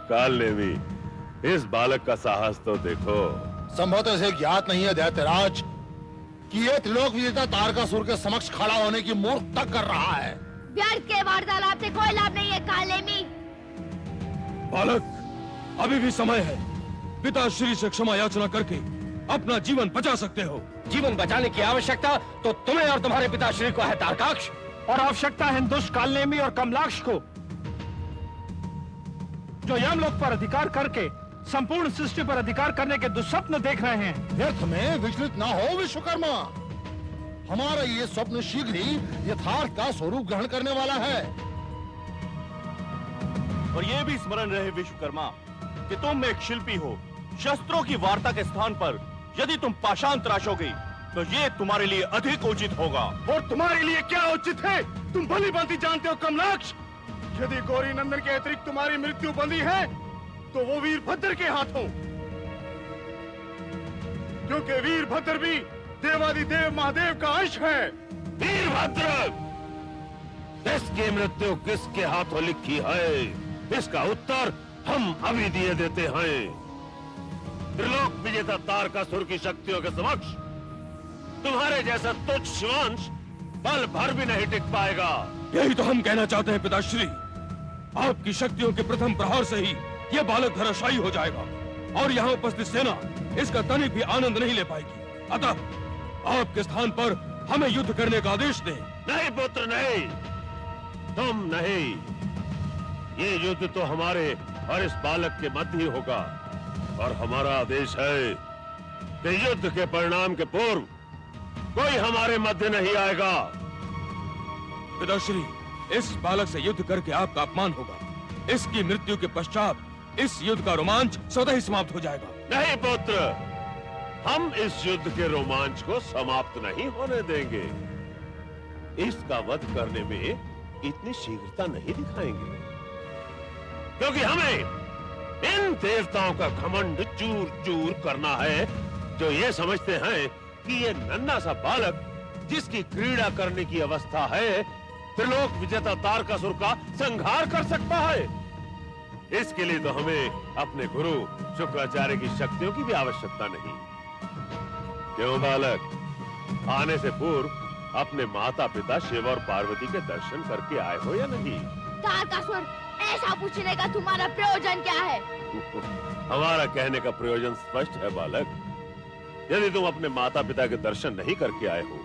काल नेमी, इस बालक का साहस तो देखो। संभवतः इसे ज्ञात नहीं है दैत्यराज कि ये त्रिलोक विजेता तारकासुर के समक्ष खड़ा होने की मूर्खता कर रहा है। व्यर्थ के वार्तालाप से कोई लाभ नहीं है काल नेमी। बालक, अभी भी समय है। पिताश्री से क्षमा याचना करके अपना जीवन बचा सकते हो। जीवन बचाने की आवश्यकता तो तुम्हें और तुम्हारे पिताश्री को है तारकाक्ष, और आवश्यकता है दुष्ट कालनेमी और कमलाक्ष को, जो यमलोक पर अधिकार करके संपूर्ण सृष्टि पर अधिकार करने के दुस्वप्न देख रहे हैं। व्यर्थ में विचलित ना हो विश्वकर्मा, हमारा ये स्वप्न शीघ्र ही यथार्थ का स्वरूप ग्रहण करने वाला है। और ये भी स्मरण रहे विश्वकर्मा कि तुम एक शिल्पी हो। शस्त्रों की वार्ता के स्थान पर यदि तुम पाषाण तराशोगे तो ये तुम्हारे लिए अधिक उचित होगा। और तुम्हारे लिए क्या उचित है? तुम भली भांति जानते हो कमलाक्ष, यदि गौरी नंदन के अतिरिक्त तुम्हारी मृत्यु बंधी है तो वो वीरभद्र के हाथों, क्योंकि वीरभद्र भी देवादिदेव महादेव का अंश है। वीरभद्र, इसकी मृत्यु किसके हाथों लिखी है, इसका उत्तर हम अभी दिए देते हैं। त्रिलोक विजेता तारकासुर की शक्तियों के समक्ष तुम्हारे जैसा तुच्छ शिवांश पल भर भी नहीं टिक पाएगा। यही तो हम कहना चाहते हैं पिताश्री। आपकी शक्तियों के प्रथम प्रहार से ही यह बालक धराशायी हो जाएगा और यहाँ उपस्थित सेना इसका तनिक भी आनंद नहीं ले पाएगी। अतः आपके स्थान पर हमें युद्ध करने का आदेश दें। नहीं पुत्र, नहीं, तुम नहीं। ये युद्ध तो हमारे और इस बालक के मध्य ही होगा, और हमारा आदेश है कि युद्ध के परिणाम के पूर्व कोई हमारे मध्य नहीं आएगा। पिताश्री, इस बालक से युद्ध करके आपका अपमान होगा। इसकी मृत्यु के पश्चात इस युद्ध का रोमांच स्वतः ही समाप्त हो जाएगा। नहीं पुत्र, हम इस युद्ध के रोमांच को समाप्त नहीं होने देंगे। इसका वध करने में इतनी शीघ्रता नहीं दिखाएंगे, क्योंकि हमें इन देवताओं का घमंड चूर चूर करना है, जो ये समझते हैं कि ये नन्हा सा बालक जिसकी क्रीड़ा करने की अवस्था है, त्रिलोक विजेता तारकासुर का संहार कर सकता है। इसके लिए तो हमें अपने गुरु शुक्राचार्य की शक्तियों की भी आवश्यकता नहीं। क्यों बालक, आने से पूर्व अपने माता पिता शिव और पार्वती के दर्शन करके आए हो या नहीं? तारकासुर, ऐसा पूछने का तुम्हारा प्रयोजन क्या है? हमारा कहने का प्रयोजन स्पष्ट है बालक। यदि तुम अपने माता पिता के दर्शन नहीं करके आए हो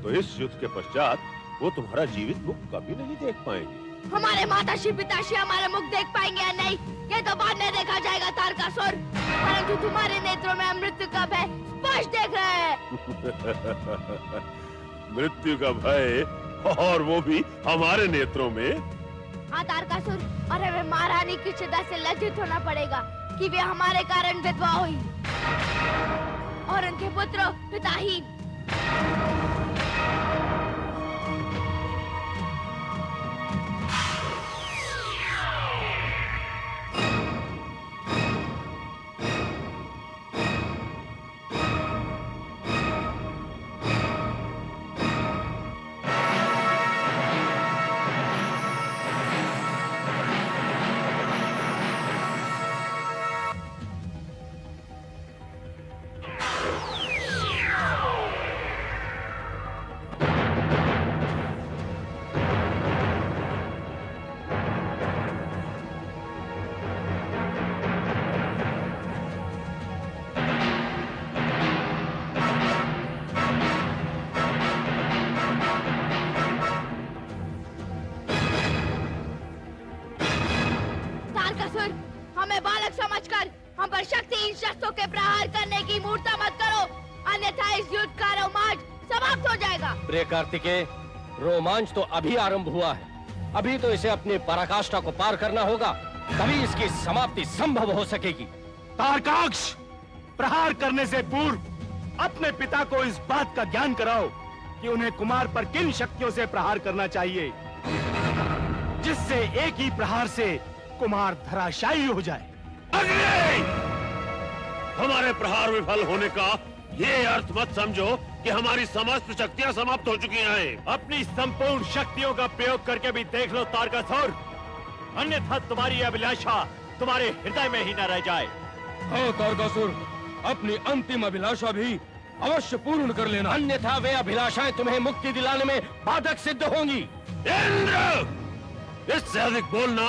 तो इस युद्ध के पश्चात वो तुम्हारा जीवित मुख कभी नहीं देख पाएंगे। हमारे माताश्री पिताश्री हमारे मुख देख पाएंगे या नहीं, ये तो बाद में देखा जाएगा तारकासुर। परंतु तुम्हारे नेत्रों में मृत्यु का भय स्पष्ट देख रहे हैं। मृत्यु का भय, और वो भी हमारे नेत्रों में। हाँ तारकासुर, और हमें महारानी की चिता से लज्जित होना पड़ेगा कि वे हमारे कारण विधवा हुई और उनके पुत्र पिताहीन। हमें बालक समझकर हम पर शक्तिहीन शस्त्रों के प्रहार करने की मूर्ता मत करो, अन्यथा इस युद्ध का रोमांच समाप्त हो जाएगा। प्रिय कार्तिकेय, रोमांच तो अभी आरंभ हुआ है। अभी तो इसे अपनी पराकाष्ठा को पार करना होगा, तभी इसकी समाप्ति संभव हो सकेगी। तारकाक्ष, प्रहार करने से पूर्व अपने पिता को इस बात का ज्ञान कराओ कि उन्हें कुमार पर किन शक्तियों से प्रहार करना चाहिए, जिससे एक ही प्रहार से कुमार धराशायी हो जाए। अग्नि! हमारे प्रहार विफल होने का ये अर्थ मत समझो कि हमारी समस्त शक्तियां समाप्त हो चुकी हैं। अपनी संपूर्ण शक्तियों का प्रयोग करके भी देख लो तारकासुर, अन्यथा तुम्हारी अभिलाषा तुम्हारे हृदय में ही न रह जाए। हाँ तारकासुर, अपनी अंतिम अभिलाषा भी अवश्य पूर्ण कर लेना, अन्यथा वे अभिलाषाएं तुम्हें मुक्ति दिलाने में बाधक सिद्ध होंगी। इंद्र, इससे अधिक बोलना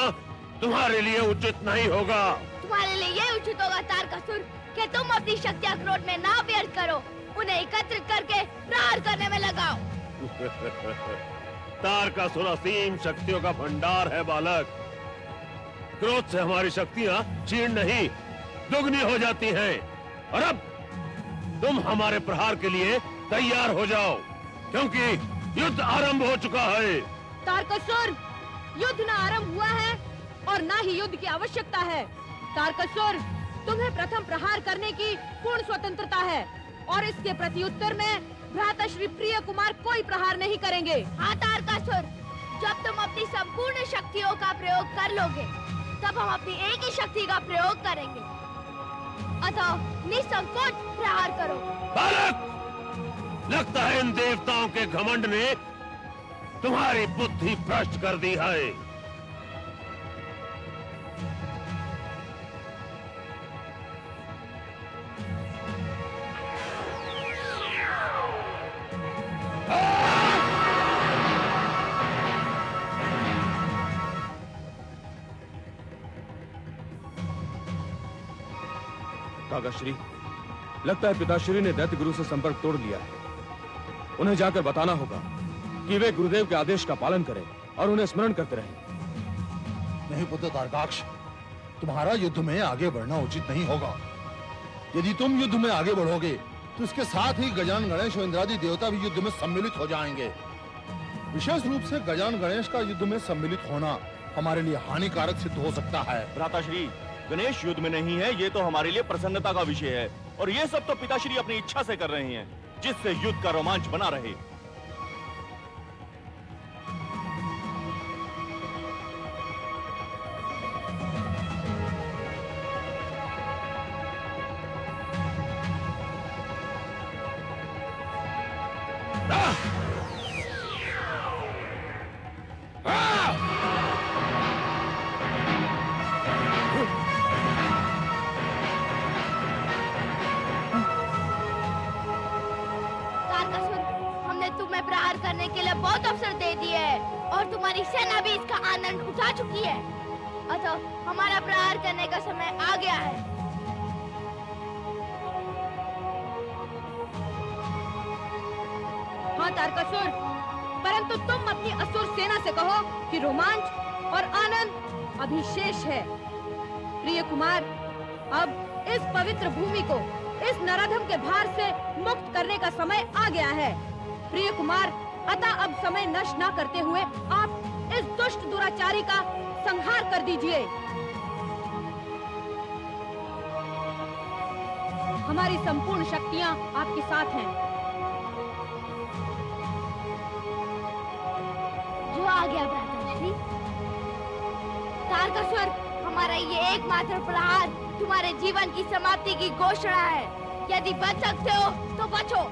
तुम्हारे लिए उचित नहीं होगा। तुम्हारे लिए ये उचित होगा तारकासुर कि तुम अपनी शक्तियां क्रोध में ना व्यर्थ करो, उन्हें एकत्रित करके प्रहार करने में लगाओ। तारकासुर असीम शक्तियों का भंडार है बालक। क्रोध से हमारी शक्तियां क्षीण नहीं, दुगनी हो जाती हैं। और अब तुम हमारे प्रहार के लिए तैयार हो जाओ, क्योंकि युद्ध आरंभ हो चुका है। तारकासुर, युद्ध न आरंभ हुआ है और न ही युद्ध की आवश्यकता है। तारकासुर, तुम्हें प्रथम प्रहार करने की पूर्ण स्वतंत्रता है और इसके प्रत्युत्तर में भ्राता श्री प्रिय कुमार कोई प्रहार नहीं करेंगे। हाँ तारकासुर, जब तुम अपनी संपूर्ण शक्तियों का प्रयोग कर लोगे, तब हम अपनी एक ही शक्ति का प्रयोग करेंगे। अतः निसंकोच प्रहार करो। बालक, लगता है इन देवताओं के घमंड ने तुम्हारी बुद्धि भ्रष्ट कर दी है। काकाश्री, लगता है पिताश्री ने दैत्य गुरु से संपर्क तोड़ लिया है। उन्हें जाकर बताना होगा कि वे गुरुदेव के आदेश का पालन करें और उन्हें स्मरण करते रहें। नहीं पुत्र तारकाक्ष, तुम्हारा युद्ध में आगे बढ़ना उचित नहीं होगा। यदि तुम युद्ध में आगे बढ़ोगे तो इसके साथ ही गजानन गणेश और इंद्रादि देवता भी युद्ध में सम्मिलित हो जाएंगे। विशेष रूप से गजानन गणेश का युद्ध में सम्मिलित होना हमारे लिए हानिकारक सिद्ध हो सकता है। भ्राताश्री, गणेश युद्ध में नहीं है, ये तो हमारे लिए प्रसन्नता का विषय है। और ये सब तो पिताश्री अपनी इच्छा से कर रहे हैं, जिससे युद्ध का रोमांच बना रहे। प्रहार करने के लिए बहुत अवसर दे दिए हैं और तुम्हारी सेना भी इसका आनंद उठा चुकी है। अतः हमारा प्रहार करने का समय आ गया है। हाँ तारकासुर, परंतु तुम अपनी असुर सेना से कहो कि रोमांच और आनंद अभी शेष है। प्रिय कुमार, अब इस पवित्र भूमि को इस नराधम के भार से मुक्त करने का समय आ गया है। प्रिय कुमार, अतः अब समय नष्ट न करते हुए आप इस दुष्ट दुराचारी का संहार कर दीजिए। हमारी संपूर्ण शक्तियां आपके साथ हैं। जो आ गया भ्राताश्री। तारकासुर, हमारा ये एकमात्र प्रहार तुम्हारे जीवन की समाप्ति की घोषणा है। यदि बच सकते हो तो बचो।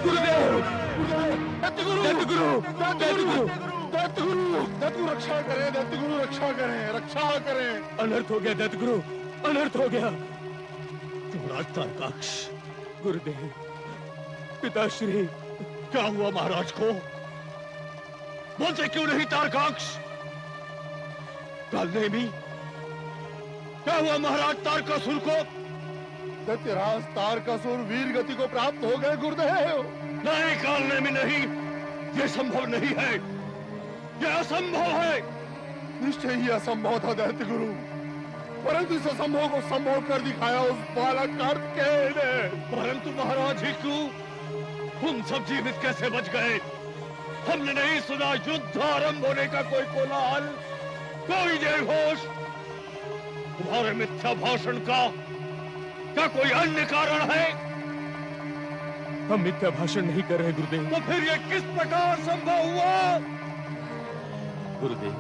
गुरुदेव, गुरुदेव, गुरु रक्षा करें, दैत्य गुरु रक्षा करें, रक्षा करें। अनर्थ हो गया दैत्य गुरु, अनर्थ हो गया। महाराज तारकाक्ष, गुरुदेव, पिताश्री, क्या हुआ महाराज को? बोलते क्यों नहीं तारकाक्ष? कालनेमी, क्या हुआ महाराज तारकासुर को? दैत्यराज तारकासुर वीर गति को प्राप्त हो गए गुरुदेव। नहीं कालनेमी, नहीं, ये संभव नहीं है। यह असंभव है। निश्चय ही असंभव था दैत्य गुरु, परंतु इस असंभव को संभव कर दिखाया उस बालक कार्तिकेय ने। परंतु महाराज ही क्यों? हम सब जीवित कैसे बच गए? हमने नहीं सुना युद्ध आरंभ होने का कोई कोलाहल, कोई जय घोष। तुम्हारे मिथ्या भाषण का क्या कोई अन्य कारण है? हम मिथ्या भाषण नहीं कर रहे गुरुदेव। तो फिर यह किस प्रकार संभव हुआ? गुरुदेव,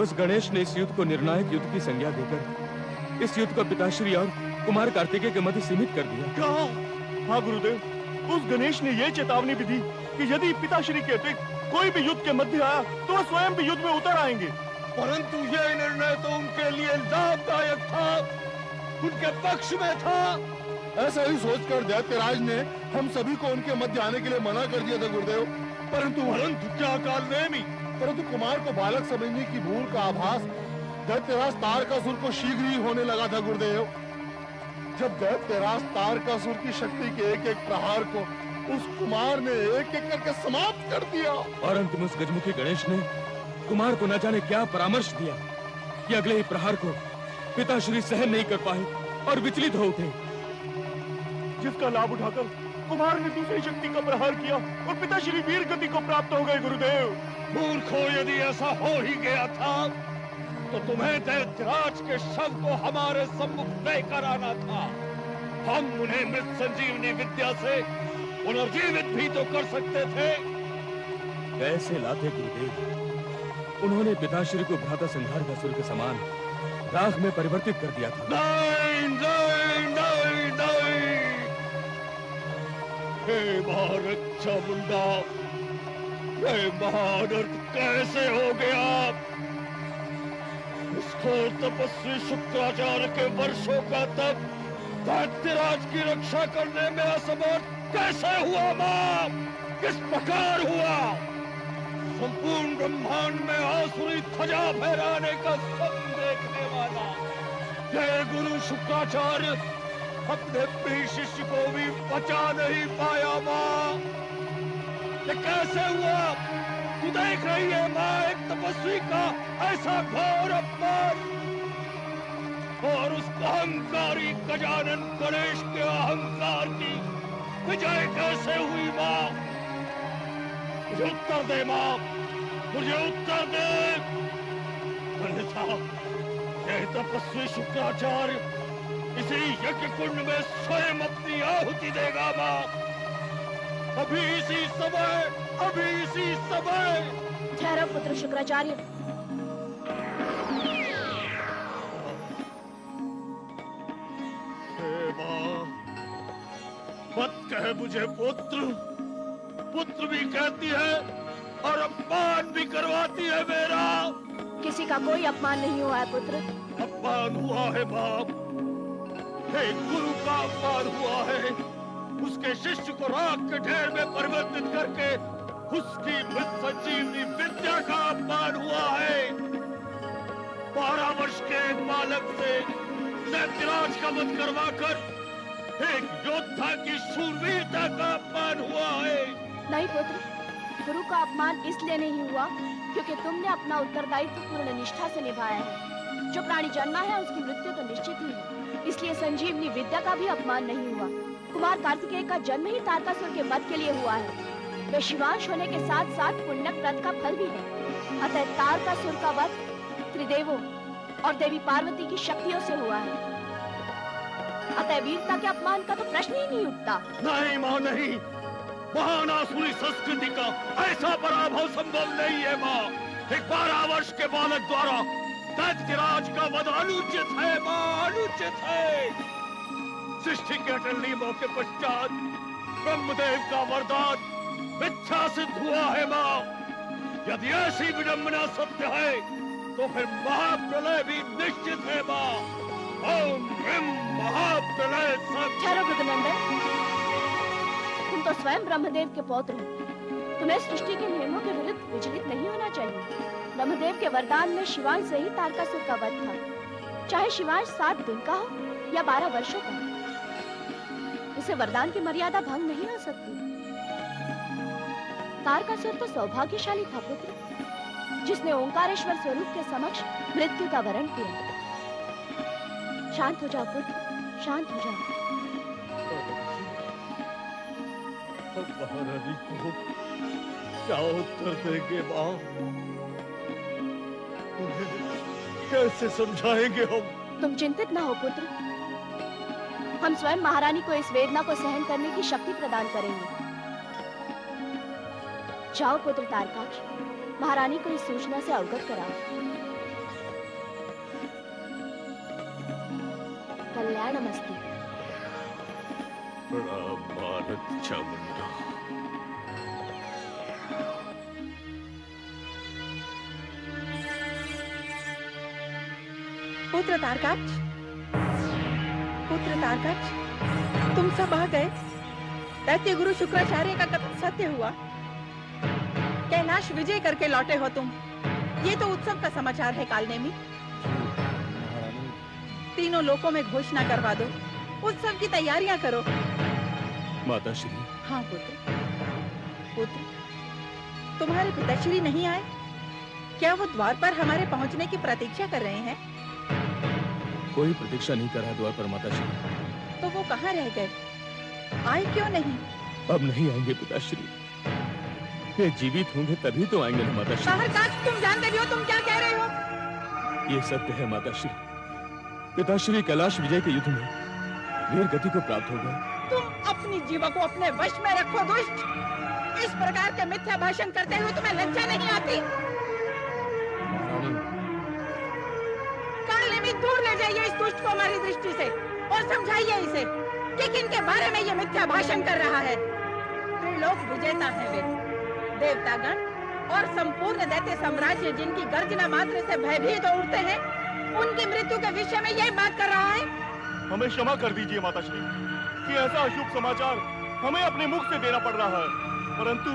उस गणेश ने इस युद्ध को निर्णायक युद्ध की संज्ञा देकर इस युद्ध को पिताश्री और कुमार कार्तिकेय के मध्य सीमित कर दिया। क्या? हाँ गुरुदेव, उस गणेश ने यह चेतावनी भी दी कि यदि पिताश्री के अतिरिक्त कोई भी युद्ध के मध्य आया तो वह स्वयं भी युद्ध में उतर आएंगे। परंतु यह निर्णय तो उनके लिए लाभदायक था, उनके पक्ष में था। ऐसा ही सोचकर दैत्यराज ने हम सभी को उनके मध्य आने के लिए मना कर दिया था गुरुदेव। परंतु क्या काल नेमी? परंतु कुमार को बालक समझने की भूल का आभास दैत्यराज तारकासुर को शीघ्र ही होने लगा था गुरुदेव। जब दैत्यराज तारकासुर की शक्ति के एक एक प्रहार को उस कुमार ने एक एक करके समाप्त कर दिया। और अंत में उस गजमुखी गणेश ने कुमार को न जाने क्या परामर्श दिया कि अगले ही प्रहार को पिताश्री सहन नहीं कर पाए और विचलित हो उठे, जिसका लाभ उठाकर कुमार ने दूसरी शक्ति का प्रहार किया और पिताश्री वीर गति को प्राप्त हो गए। गुरुदेव, मूर्खो, यदि ऐसा हो ही गया था तो तुम्हें दैत्यराज के शव को हमारे सम्मुख लेकर आना था। हम उन्हें मृत संजीवनी विद्या से पुनर्जीवित भी तो कर सकते थे। कैसे लाते गुरुदेव? उन्होंने पिताश्री को भ्राता संहार का सुर के समान राख में परिवर्तित कर दिया था। नहीं, नहीं, नहीं, नहीं। हे भारत चामुंडा, हे महानर्थ कैसे हो गया? इसको तपस्वी शुक्राचार्य के वर्षों का तप दैत्यराज की रक्षा करने में असमर्थ कैसे हुआ? मां, किस प्रकार हुआ? संपूर्ण ब्रह्मांड में आसुरी ध्वजा फहराने का स्वप्न देखने वाला जय गुरु शुक्राचार्य अपने प्रिय शिष्य को भी बचा नहीं पाया। मां, ये कैसे हुआ? तू देख रही है मां, एक तपस्वी का ऐसा घोर अपमान और उस अहंकारी गजानन गणेश के अहंकार की विजय कैसे हुई? मां, मुझे उत्तर दे मां, मुझे उत्तर दे। अन्यथा यह तपस्वी शुक्राचार्य इसी यज्ञ कुंड में स्वयं अपनी आहुति देगा। मां, अभी इसी समय, अभी इसी समय। ठहरो पुत्र शुक्राचार्य। हे मां, मत कहे मुझे पुत्र, पुत्र भी कहती है और अपमान भी करवाती है मेरा। किसी का कोई अपमान नहीं हुआ है पुत्र। अपमान हुआ है बाप, एक गुरु का अपमान हुआ है। उसके शिष्य को राख के ढेर में परिवर्तित करके उसकी मृत संजीवनी विद्या का अपमान हुआ है। 12 वर्ष के एक बालक से दैत्यराज का वध करवाकर एक योद्धा की शूरवीरता का अपमान हुआ है। नहीं पुत्र, गुरु का अपमान इसलिए नहीं हुआ क्योंकि तुमने अपना उत्तरदायित्व पूर्ण निष्ठा से निभाया है। जो प्राणी जन्मा है उसकी मृत्यु तो निश्चित ही है, इसलिए संजीवनी विद्या का भी अपमान नहीं हुआ। कुमार कार्तिकेय का जन्म ही तारकासुर के वध के लिए हुआ है। वे शिवांश होने के साथ साथ पुण्य व्रत का फल भी है। अतः तारकासुर का वध त्रिदेवों और देवी पार्वती की शक्तियों से हुआ है। अतः वीरता के अपमान का तो प्रश्न ही नहीं उठता। नहीं मां, नहीं। महान आसुरी संस्कृति का ऐसा पराभव संभव नहीं है। मां, एक 12 वर्ष के बालक द्वारा दैत्यराज का वध अनुचित है। मां, अनुचित है। सृष्टि के अटल नियमों के पश्चात ब्रह्मदेव का वरदान मिथ्या सिद्ध हुआ है। मां, यदि ऐसी विडंबना सत्य है तो फिर महाप्रलय भी निश्चित है। मां, ओम ह्रीं महाप्रलय सत्य। ठहरो गगनंदन, तुम तो स्वयं ब्रह्मदेव के पौत्र हो। तुम्हें सृष्टि के नियमों के विरुद्ध विचलित नहीं होना चाहिए। ब्रह्मदेव के वरदान में शिवांश से ही तारकासुर का वध था। चाहे शिवांश 7 दिन का हो या 12 वर्षों का, इसे वरदान की मर्यादा भंग नहीं हो सकती। तारकासुर तो सौभाग्यशाली था पुत्र। जिसने ओंकारेश्वर स्वरूप के समक्ष मृत्यु का वरण किया। शांत हो जाओ पुत्र, शांत हो जाओ। महारानी को क्या उत्तर देंगे माँ? कैसे समझाएंगे हम? तुम चिंतित ना हो पुत्र, हम स्वयं महारानी को इस वेदना को सहन करने की शक्ति प्रदान करेंगे। जाओ पुत्र तारकाक्ष, महारानी को इस सूचना से अवगत कराओ। कल्याणमस्तु। प्रणाम मानद चामुंडा। पुत्र तारकाक्ष, पुत्र तारकाक्ष, तुम सब आ गए। दैत्य गुरु शुक्राचार्य का कथन सत्य हुआ। कैलाश विजय करके लौटे हो तुम। ये तो उत्सव का समाचार है कालनेमी। तीनों लोकों में घोषणा करवा दो, उत्सव की तैयारियां करो। माता श्री। हाँ पुत्र, पुत्र, तुम्हारे पिताश्री नहीं आए? क्या वो द्वार पर हमारे पहुंचने की प्रतीक्षा कर रहे हैं? कोई प्रतीक्षा नहीं कर रहा द्वार पर माता श्री। तो वो कहाँ रह गए? आए क्यों नहीं? अब नहीं आएंगे पिताश्री। वे जीवित होंगे तभी तो आएंगे ना माता श्री। तारकाक्ष, तुम जानते भी हो तुम क्या कह रहे हो? ये सत्य है माता श्री। पिताश्री कैलाश विजय के युद्ध में वीर गति को प्राप्त हो गए। तुम अपनी जीवा को अपने वश में रखो दुष्ट। इस प्रकार के मिथ्या भाषण करते हुए तुम्हें लज्जा नहीं आती? कालनेमी, दूर ले जाइए इस दुष्ट को हमारी दृष्टि से और समझाइए इसे कि किनके बारे में ये मिथ्या भाषण कर रहा है। त्रिलोक विजेता है वे, देवतागण और संपूर्ण दैत्य साम्राज्य जिनकी गर्जना मात्र से भयभीत हो उठते हैं, उनकी मृत्यु के विषय में यही बात कर रहा है। हमें क्षमा कर दीजिए माताश्री कि ऐसा अशुभ समाचार हमें अपने मुख से देना पड़ रहा है, परंतु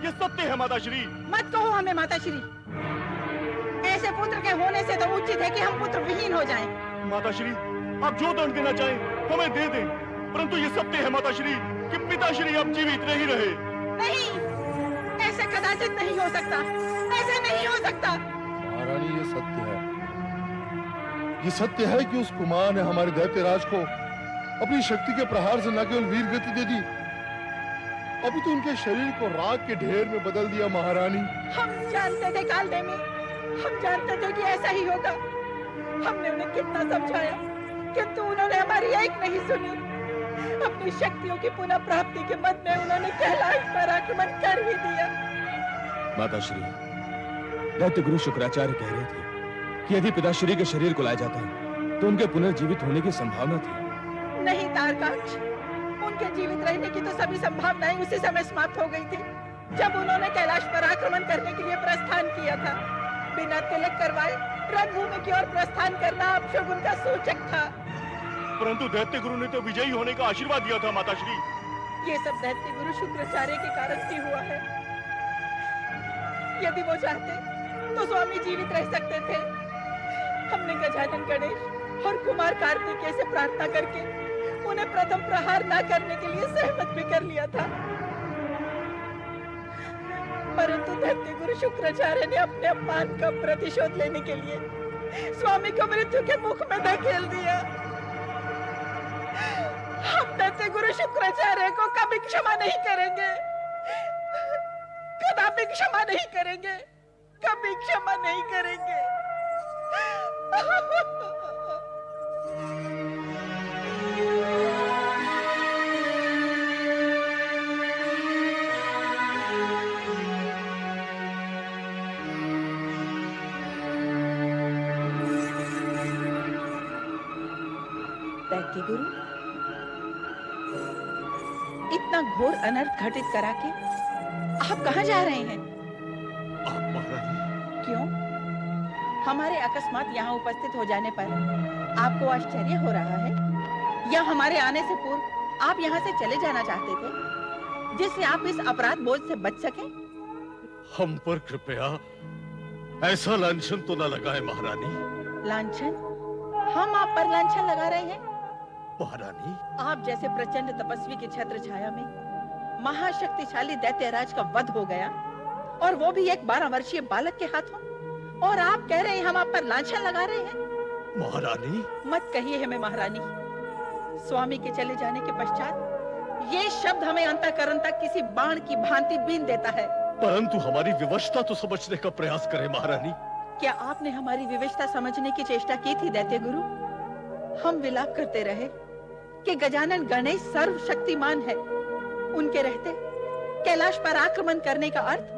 ये सत्य है माताश्री। मत कहो हमें माताश्री। ऐसे पुत्र के होने से तो उचित है कि हम पुत्र विहीन हो जाएं। माताश्री, आप जो दंड देना चाहें हमें दे दें, परंतु ये सत्य है माताश्री कि पिताश्री अब जीवित नहीं रहे। नहीं, ऐसे कदाचित नहीं हो सकता, ऐसे नहीं हो सकता। महारानी, ये सत्य है। ये सत्य है कि उस कुमार ने हमारे दैत्यराज को अपनी शक्ति के प्रहार से न केवल वीर गति दे दी, अभी तो उनके शरीर को राख के ढेर में बदल दिया। महारानी, हम जानते थे कालनेमी, हम जानते थे कि ऐसा ही होगा। हमने उन्हें कितना समझाया, किंतु उन्होंने हमारी एक नहीं सुनी। अपनी शक्तियों की पुनः प्राप्ति के मद में उन्होंने कैलाश पर आक्रमण कर ही दिया। माता श्री, दैत्य गुरु शुक्राचार्य कह रहे थे कि यदि पिताश्री के शरीर को लाया जाता तो उनके पुनर्जीवित होने की संभावना थी। नहीं तारकाक्ष, उनके जीवित रहने की तो सभी संभावनाएं उसी समय समाप्त हो गई थी जब उन्होंने कैलाश पर आक्रमण करने के लिए प्रस्थान किया था। बिना तिलक करवाए रणभूमि की ओर प्रस्थान करना अपशगुन का सूचक था। परंतु दैत्य गुरु ने तो विजयी होने का आशीर्वाद दिया था माताश्री। ये सब दैत्य गुरु शुक्राचार्य के कारण ही हुआ है। यदि वो चाहते तो स्वामी जीवित रह सकते थे। हमने गजानन गणेश और कुमार कार्तिकेय से प्रार्थना करके उन्हें प्रथम प्रहार न करने के लिए सहमत भी कर लिया था, परंतु दैत्य गुरु शुक्राचार्य ने अपने अपमान का प्रतिशोध लेने के लिए स्वामी को मृत्यु के मुख में धकेल दिया। हम दैत्य गुरु शुक्राचार्य को कभी क्षमा नहीं करेंगे, कदापि क्षमा नहीं करेंगे, कभी क्षमा नहीं करेंगे। दैत्य गुरु, इतना घोर अनर्थ घटित करा के आप कहाँ जा रहे हैं? आप महारानी, क्यों? हमारे अकस्मात यहाँ उपस्थित हो जाने पर आपको आश्चर्य हो रहा है, या हमारे आने से पूर्व आप यहाँ से चले जाना चाहते थे जिससे आप इस अपराध बोझ से बच सकें? हम पर कृपया ऐसा लांछन तो न लगाए महारानी। लांछन? हम आप पर लांछन लगा रहे हैं? महारानी, आप जैसे प्रचंड तपस्वी की छत्र छाया में महाशक्तिशाली दैत्यराज का वध हो गया और वो भी एक 12 वर्षीय बालक के हाथों। और आप कह रहे हैं हम आप पर लांछन लगा रहे हैं। महारानी, मत कहिए हमें महारानी। स्वामी के चले जाने के पश्चात ये शब्द हमें अंतःकरण तक किसी बाण की भांति बीन देता है। परंतु हमारी विवशता तो समझने का प्रयास करें महारानी। क्या आपने हमारी विवशता समझने की चेष्टा की थी दैत्य गुरु? हम विलाप करते रहे कि गजानन गणेश सर्वशक्तिमान है। उनके रहते कैलाश पर आक्रमण करने का अर्थ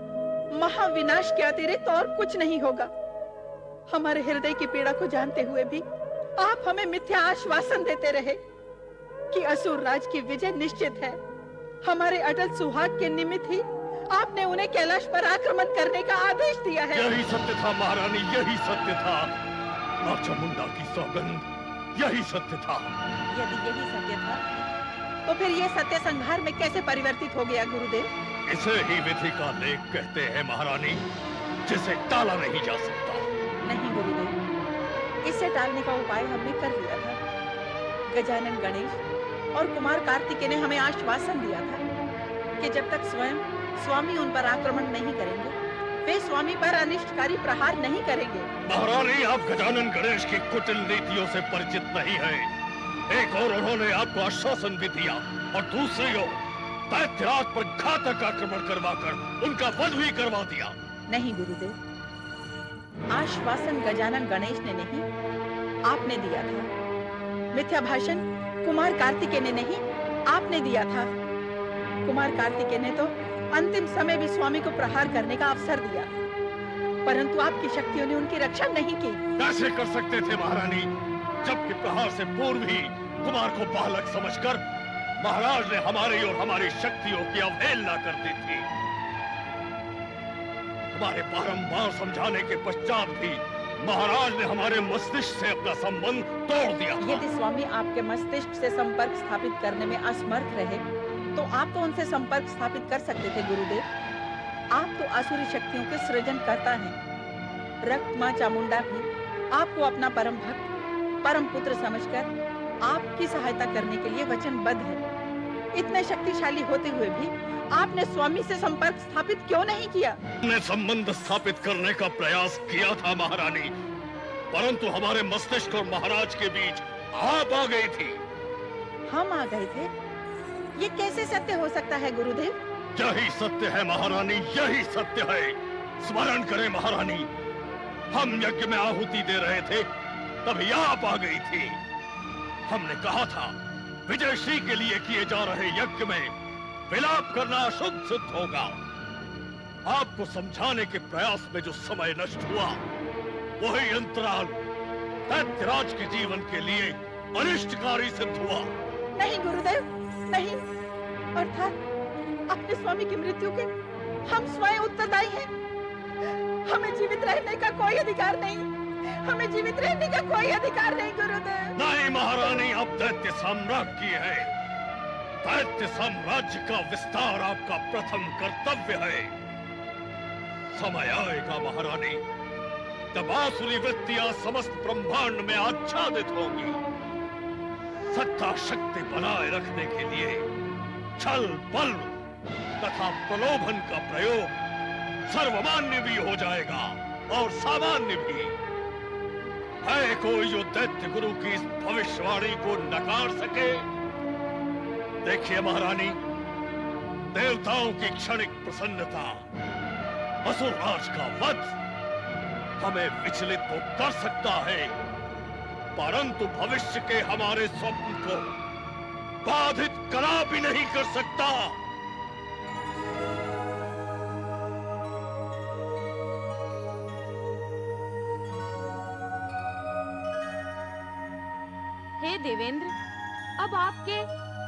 महाविनाश के अतिरिक्त और कुछ नहीं होगा। हमारे हृदय की पीड़ा को जानते हुए भी आप हमें मिथ्या आश्वासन देते रहे कि असुर राज की विजय निश्चित है। हमारे अटल सुहाग के निमित्त ही आपने उन्हें कैलाश पर आक्रमण करने का आदेश दिया है। यही सत्य था महारानी, यही सत्य था। मां चामुंडा की सौगंध, यही सत्य था। यदि यही सत्य था तो फिर ये सत्य संहार में कैसे परिवर्तित हो गया गुरुदेव? इसे ही विधि का लेख कहते हैं महारानी, जिसे टाला नहीं जा सकता। नहीं गुरुदेव, इसे टालने का उपाय हमने कर लिया था। गजानन गणेश और कुमार कार्तिकेय ने हमें आश्वासन दिया था कि जब तक स्वयं स्वामी उन पर आक्रमण नहीं करेंगे, वे स्वामी पर अनिष्टकारी प्रहार नहीं करेंगे। महारानी, आप गजानन गणेश की कुटिल नीतियों से परिचित नहीं हैं। एक और उन्होंने आपको आश्वासन भी दिया और दूसरी ओर दैत्यराज पर घातक आक्रमण करवाकर उनका वध भी करवा दिया। नहीं गुरुदेव, आश्वासन गजानन गणेश ने नहीं, आपने दिया था। मिथ्या भाषण कुमार कार्तिकेय ने नहीं, आपने दिया था। कुमार कार्तिकेय ने तो अंतिम समय भी स्वामी को प्रहार करने का अवसर दिया, परंतु आपकी शक्तियों ने उनकी रक्षा नहीं की। कैसे कर सकते थे महारानी, जबकि प्रहार से पूर्व ही कुमार को बालक समझकर महाराज ने हमारी और हमारी शक्तियों की अवहेलना कर दी थी। हमारे बारंबार समझाने के पश्चात भी महाराज ने हमारे मस्तिष्क से अपना संबंध तोड़ दिया था। यदि स्वामी आपके मस्तिष्क से संपर्क स्थापित करने में असमर्थ रहे तो आप तो उनसे संपर्क स्थापित कर सकते थे गुरुदेव। आप तो आसुरी शक्तियों के सृजन करता है। रक्त मां चामुंडा भी आपको अपना परम भक्त, परम पुत्र समझकर आपकी सहायता करने के लिए वचनबद्ध है। इतने शक्तिशाली होते हुए भी आपने स्वामी से संपर्क स्थापित क्यों नहीं किया? हमने संबंध स्थापित करने का प्रयास किया था महारानी, परंतु हमारे मस्तिष्क और महाराज के बीच आप आ गई थी। हम आ गए थे? ये कैसे सत्य हो सकता है गुरुदेव? यही सत्य है महारानी, यही सत्य है। स्मरण करें महारानी, हम यज्ञ में आहुति दे रहे थे तभी आप आ गई थी। हमने कहा था विजयश्री के लिए किए जा रहे यज्ञ में विलाप करना अशुद्ध सिद्ध होगा। आपको समझाने के प्रयास में जो समय नष्ट हुआ वही अंतराल दैत्यराज के जीवन के लिए अनिष्टकारी सिद्ध हुआ। नहीं गुरुदेव, नहीं। अर्थात अपने स्वामी की मृत्यु के हम स्वयं उत्तरदायी हैं। हमें जीवित रहने का कोई अधिकार नहीं, हमें जीवित रहने का कोई अधिकार नहीं गुरुदेव। नहीं महारानी, अब दैत्य साम्राज्य है। दैत्य साम्राज्य का विस्तार आपका प्रथम कर्तव्य है। समय आएगा महारानी जब आसुरी वृत्तियां समस्त ब्रह्मांड में आच्छादित होंगी। सत्ता शक्ति बनाए रखने के लिए छल बल तथा प्रलोभन का प्रयोग सर्वमान्य भी हो जाएगा और सामान्य भी। है कोई जो दैत्य गुरु की इस भविष्यवाणी को नकार सके? देखिए महारानी, देवताओं की क्षणिक प्रसन्नता, असुरराज का वध हमें विचलित तो कर सकता है, परंतु भविष्य के हमारे स्वप्न को बाधित कला भी नहीं कर सकता। हे देवेंद्र, अब आपके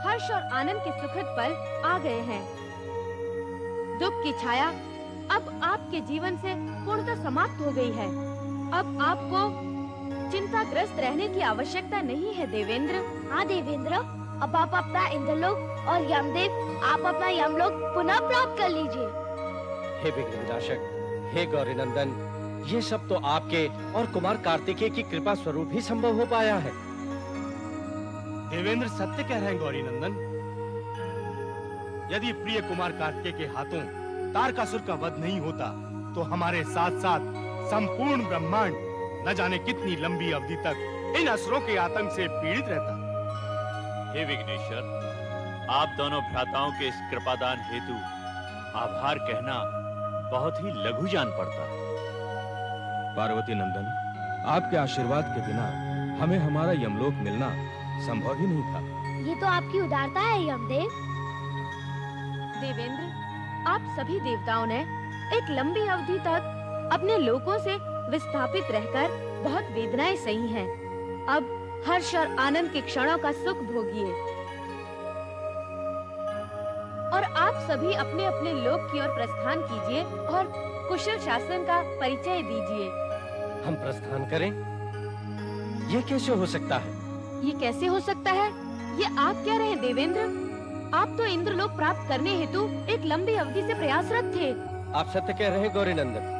हर्ष और आनंद के सुखद पल आ गए हैं। दुख की छाया अब आपके जीवन से पूर्णतः समाप्त हो गई है। अब आपको चिंताग्रस्त रहने की आवश्यकता नहीं है देवेंद्र। हाँ देवेंद्र, अब आप अपना इंद्रलोक और यमदेव, आप अपना यमलोक पुनः प्राप्त कर लीजिए। हे विघ्न विनाशक, हे गौरी नंदन, ये सब तो आपके और कुमार कार्तिकेय की कृपा स्वरूप ही संभव हो पाया है। देवेंद्र सत्य कह रहे हैं गौरी नंदन। यदि प्रिय कुमार कार्तिकेय के हाथों तारकासुर का वध नहीं होता तो हमारे साथ साथ संपूर्ण ब्रह्मांड न जाने कितनी लंबी अवधि तक इन असुरों के आतंक से पीड़ित रहता। हे विघ्नेश्वर, आप दोनों भ्राताओं के इस कृपादान हेतु आभार कहना बहुत ही लघु जान पड़ता। पार्वती नंदन, आपके आशीर्वाद के बिना हमें हमारा यमलोक मिलना संभव ही नहीं था। ये तो आपकी उदारता है यमदेव। देवेंद्र, आप सभी देवताओं ने एक लंबी अवधि तक अपने लोकों से विस्थापित रहकर बहुत वेदनाएं सही हैं। अब हर्ष और आनंद के क्षणों का सुख भोगिए और आप सभी अपने अपने लोक की ओर प्रस्थान कीजिए और कुशल शासन का परिचय दीजिए। हम प्रस्थान करें? ये कैसे हो सकता है? ये कैसे हो सकता है? ये आप कह रहे हैं देवेंद्र? आप तो इंद्रलोक प्राप्त करने हेतु एक लंबी अवधि से प्रयासरत थे। आप सत्य कह रहे हैं गौरी नंदन।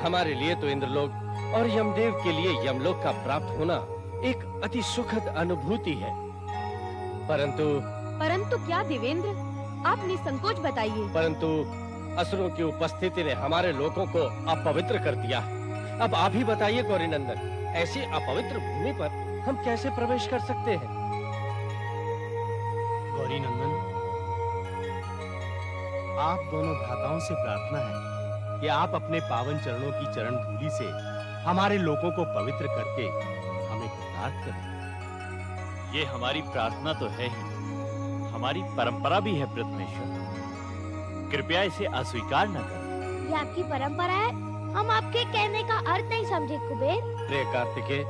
हमारे लिए तो इंद्रलोक और यमदेव के लिए यमलोक का प्राप्त होना एक अति सुखद अनुभूति है। परंतु क्या देवेंद्र? आप निसंकोच बताइए। परंतु असुरों की उपस्थिति ने हमारे लोगों को अपवित्र कर दिया है। अब आप ही बताइए गौरी नंदन, ऐसी अपवित्र भूमि पर हम कैसे प्रवेश कर सकते हैं? गौरी नंदन, आप दोनों भ्राताओं से प्रार्थना है कि आप अपने पावन चरणों की चरण धूलि से हमारे लोगों को पवित्र करके हमें कृतार्थ करें। ये हमारी प्रार्थना तो है ही, हमारी परंपरा भी है प्रथमेश्वर। कृपया इसे अस्वीकार न करें। ये आपकी परंपरा है, हम आपके कहने का अर्थ नहीं समझे कुबेर। प्रिय कार्तिकेय,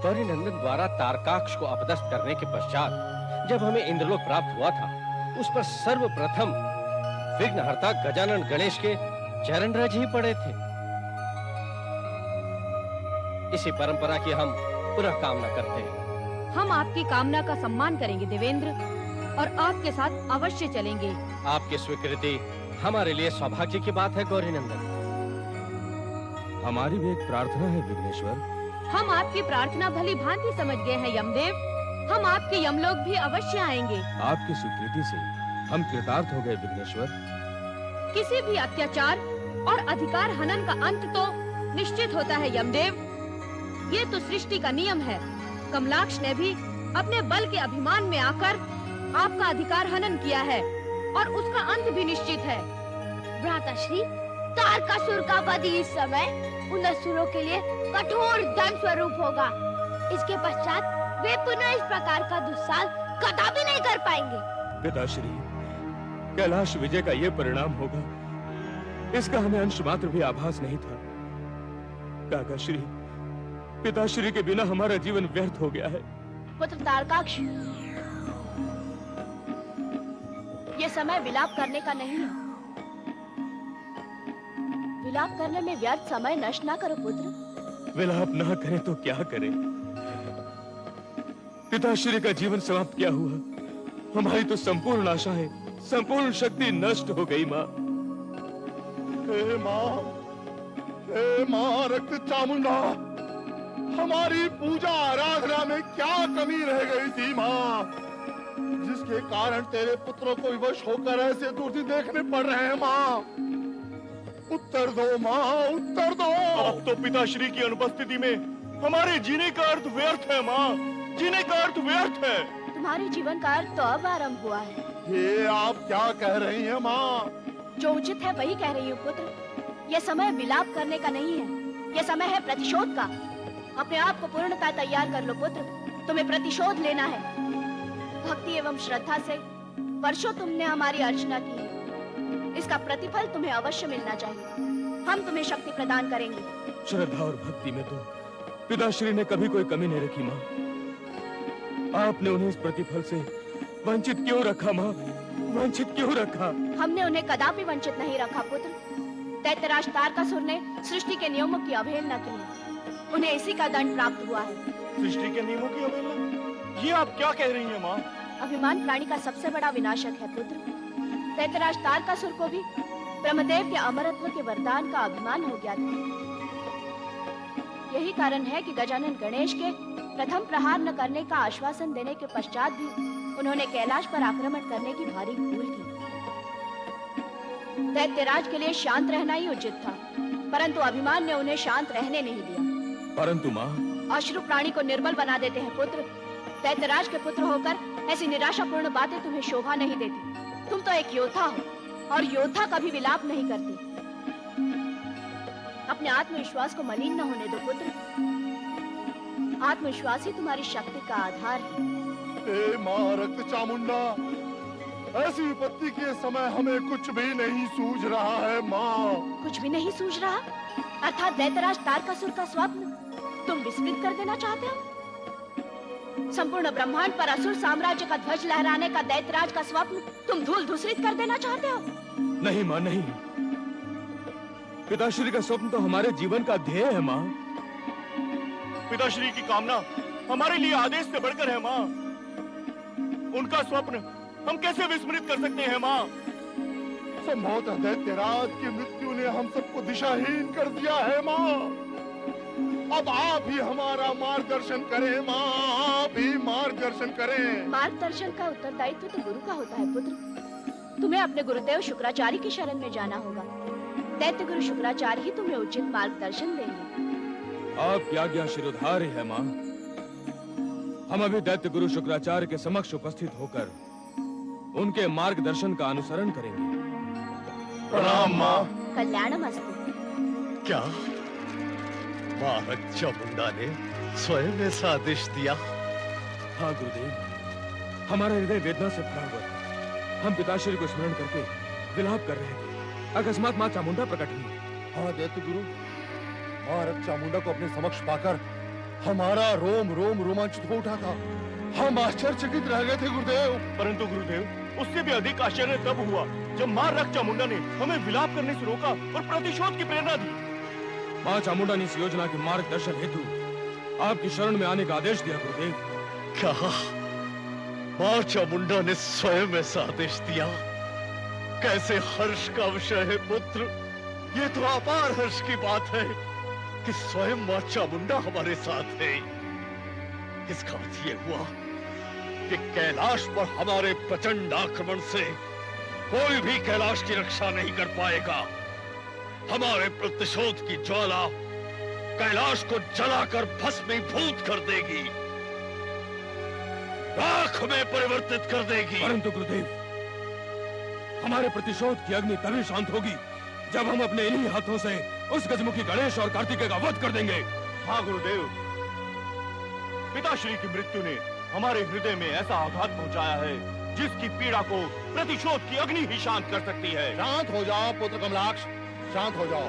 गौरी नंदन द्वारा तारकाक्ष को अपदस्थ करने के पश्चात जब हमें इंद्रलोक प्राप्त हुआ था, उस पर सर्वप्रथम विघ्नहर्ता गजानन गणेश के चरण रज ही पड़े थे। इसी परंपरा की हम पुनः कामना करते हैं। हम आपकी कामना का सम्मान करेंगे देवेंद्र और आपके साथ अवश्य चलेंगे। आपकी स्वीकृति हमारे लिए सौभाग्य की बात है गौरी नंदन। हमारी भी एक प्रार्थना है विघ्नेश्वर। हम आपकी प्रार्थना भली भांति समझ गए हैं यमदेव। हम आपके यमलोक भी अवश्य आएंगे। आपकी स्वीकृति से हम कृतार्थ हो गए विघ्नेश्वर। किसी भी अत्याचार और अधिकार हनन का अंत तो निश्चित होता है यमदेव। ये तो सृष्टि का नियम है। कमलाक्ष ने भी अपने बल के अभिमान में आकर आपका अधिकार हनन किया है और उसका अंत भी निश्चित है। भ्राताश्री, तारकासुर का वध इस समय उन असुरों के लिए कठोर दंड स्वरूप होगा। इसके पश्चात वे पुनः इस प्रकार का दुस्साहस कदापि नहीं कर पाएंगे। पिताश्री, कैलाश विजय का ये परिणाम होगा, इसका हमें अंश मात्र भी आभास नहीं था। काकाश्री, पिताश्री के बिना हमारा जीवन व्यर्थ हो गया है। पुत्र तारकाक्ष, ये समय विलाप करने का नहीं है। विलाप करने में व्यर्थ समय नष्ट ना करो पुत्र। विलाप ना करें तो क्या करें? पिताश्री का जीवन समाप्त क्या हुआ? हमारी तो संपूर्ण आशाएं, संपूर्ण शक्ति नष्ट हो गई माँ। हे माँ रक्त चामुंडा, हमारी पूजा आराधना में क्या कमी रह गई थी माँ, जिसके कारण तेरे पुत्रों को विवश होकर ऐसे दुर्दिन देखने पड़ रहे हैं माँ। उत्तर दो माँ, उत्तर दो। अब तो पिताश्री की अनुपस्थिति में हमारे जीने का अर्थ व्यर्थ है माँ, जीने का अर्थ व्यर्थ है। तुम्हारे जीवन का अर्थ तो अब आरंभ हुआ है। ये आप क्या कह रही हैं माँ? जो उचित है वही कह रही हूँ पुत्र। यह समय विलाप करने का नहीं है, यह समय है प्रतिशोध का। अपने आप को पूर्णतः तैयार कर लो पुत्र, तुम्हें प्रतिशोध लेना है। भक्ति एवं श्रद्धा से वर्षों तुमने हमारी अर्चना की है, इसका प्रतिफल तुम्हें अवश्य मिलना चाहिए। हम तुम्हें शक्ति प्रदान करेंगे। श्रद्धा और भक्ति में तो पिताश्री ने कभी कोई कमी नहीं रखी माँ। आपने उन्हें इस प्रतिफल से वंचित क्यों रखा माँ? वंचित क्यों रखा? हमने उन्हें कदापि वंचित नहीं रखा पुत्र। दैत्यराज तारकासुर ने सृष्टि के नियमों की अवहेलना की, उन्हें इसी का दंड प्राप्त हुआ है। सृष्टि के नियमों की अवहेलना? ये आप क्या कह रही हैं माँ? अभिमान प्राणी का सबसे बड़ा विनाशक है पुत्र। दैत्यराज तारकासुर को भी ब्रह्मदेव के अमरत्व के वरदान का अभिमान हो गया था। यही कारण है कि गजानन गणेश के प्रथम प्रहार न करने का आश्वासन देने के पश्चात भी उन्होंने कैलाश पर आक्रमण करने की भारी भूल की। दैत्यराज के लिए शांत रहना ही उचित था, परंतु अभिमान ने उन्हें शांत रहने नहीं दिया। परंतु माँ, अश्रु प्राणी को निर्बल बना देते हैं पुत्र। दैत्यराज के पुत्र होकर ऐसी निराशापूर्ण बातें तुम्हें शोभा नहीं देती। तुम तो एक योद्धा हो और योद्धा कभी विलाप नहीं करती। अपने आत्मविश्वास को मलिन न होने दो पुत्र। आत्मविश्वास ही तुम्हारी शक्ति का आधार है। ए माँ रक्त चामुंडा, ऐसी विपत्ति के समय हमें कुछ भी नहीं सूझ रहा है माँ। कुछ भी नहीं सूझ रहा? अर्थात दैत्यराज तारकासुर का स्वप्न तुम विस्मृत कर देना चाहते हो? संपूर्ण ब्रह्मांड पर असुर साम्राज्य का ध्वज लहराने का दैत्यराज का स्वप्न तुम धूल धूसरित कर देना चाहते हो? नहीं माँ, नहीं। पिताश्री का स्वप्न तो हमारे जीवन का ध्येय है माँ। पिताश्री की कामना हमारे लिए आदेश से बढ़कर है माँ। उनका स्वप्न हम कैसे विस्मृत कर सकते हैं माँ? संभवतः दैत्यराज की मृत्यु ने हम सबको दिशाहीन कर दिया है माँ। अब आप ही हमारा मार्गदर्शन करें माँ, आप ही मार्गदर्शन करें। मार्गदर्शन का उत्तरदायित्व तो गुरु का होता है पुत्र। तुम्हें अपने गुरुदेव शुक्राचार्य की शरण में जाना होगा। दैत्य गुरु शुक्राचार्य ही तुम्हें उचित मार्गदर्शन देंगे। आपकी आज्ञा शिरोधार्य है माँ। हम अभी दैत्य गुरु शुक्राचार्य के समक्ष उपस्थित होकर उनके मार्गदर्शन का अनुसरण करेंगे। प्रणाम माँ। कल्याणमस्तु। क्या माँ रक्त चामुंडा ने स्वयं ऐसा आदेश दिया? हाँ गुरुदेव, हमारा हृदय वेदना से भरा हुआ था। हम पिताश्री को स्मरण करके विलाप कर रहे थे। अकस्मात माँ चामुंडा प्रकट हुई। हाँ दैत्य गुरु, माँ रक्त चामुंडा को अपने समक्ष पाकर हमारा रोम रोम रोमांचित हो उठा था। हम आश्चर्यचकित रह गए थे गुरुदेव। परंतु गुरुदेव, उससे भी अधिक आश्चर्य तब हुआ जब माँ रक्त चामुंडा ने हमें विलाप करने से रोका और प्रतिशोध की प्रेरणा दी। माँ चामुंडा ने इस योजना के मार्गदर्शन हेतु आपकी शरण में आने का आदेश दिया गुरुदेव। क्या माँ चामुंडा ने स्वयं ऐसा आदेश दिया? कैसे हर्ष का विषय है पुत्र। ये तो अपार हर्ष की बात है कि स्वयं माँ चामुंडा हमारे साथ है। इसका अर्थ ये हुआ कि कैलाश पर हमारे प्रचंड आक्रमण से कोई भी कैलाश की रक्षा नहीं कर पाएगा। हमारे प्रतिशोध की ज्वाला कैलाश को जलाकर भस्मीभूत कर देगी, राख में परिवर्तित कर देगी। परंतु गुरुदेव, हमारे प्रतिशोध की अग्नि तभी शांत होगी जब हम अपने इन्हीं हाथों से उस गजमुखी गणेश और कार्तिकेय का वध कर देंगे। हाँ गुरुदेव, पिताश्री की मृत्यु ने हमारे हृदय में ऐसा आघात पहुंचाया है जिसकी पीड़ा को प्रतिशोध की अग्नि ही शांत कर सकती है। शांत हो जाओ पुत्र कमलाक्ष, शांत हो जाओ।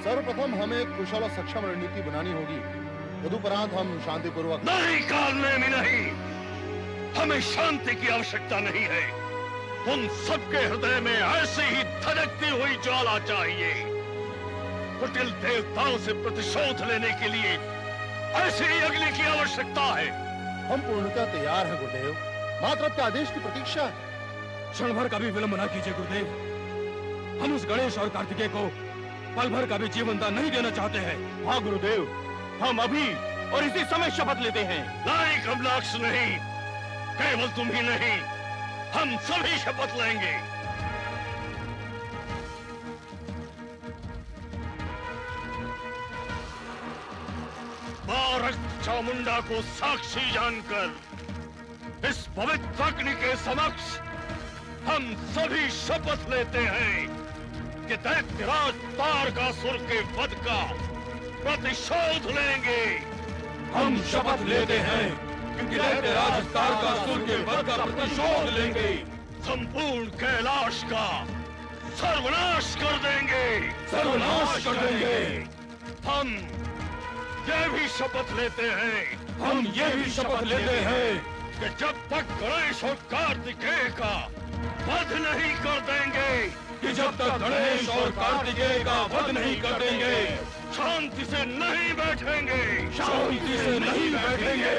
सर्वप्रथम हमें कुशल और सक्षम रणनीति बनानी होगी। तदुपरांत हम शांतिपूर्वक। नहीं काल में भी नहीं, हमें शांति की आवश्यकता नहीं है। उन सबके हृदय में ऐसे ही धड़कती हुई ज्वाला चाहिए। कुटिल देवताओं से प्रतिशोध लेने के लिए ऐसी ही अग्नि की आवश्यकता है। हम पूर्णतः तैयार हैं गुरुदेव, मात्र आपके आदेश की प्रतीक्षा है। क्षण भर का भी विलंब न कीजिए गुरुदेव। हम उस गणेश और कार्तिकेय को पल भर का भी जीवन दान नहीं देना चाहते हैं। हाँ गुरुदेव, हम अभी और इसी समय शपथ लेते हैं। नहीं कमलाक्ष नहीं, केवल तुम ही नहीं, हम सभी शपथ लेंगे। माँ रक्त चामुंडा को साक्षी जानकर इस पवित्र अग्नि के समक्ष हम सभी शपथ लेते हैं कि दैत्यराज तारकासुर के वध का प्रतिशोध लेंगे। हम शपथ लेते हैं कि दैत्यराज तारकासुर के वध का प्रतिशोध लेंगे। संपूर्ण कैलाश का सर्वनाश कर देंगे, सर्वनाश कर देंगे। हम ये भी शपथ लेते हैं, हम ये भी शपथ लेते हैं कि जब तक गणेश और कार्तिकेय का वध नहीं कर देंगे, कि जब तक गणेश और कार्तिकेय का वध नहीं कर देंगे, शांति से नहीं बैठेंगे, शांति से नहीं बैठेंगे।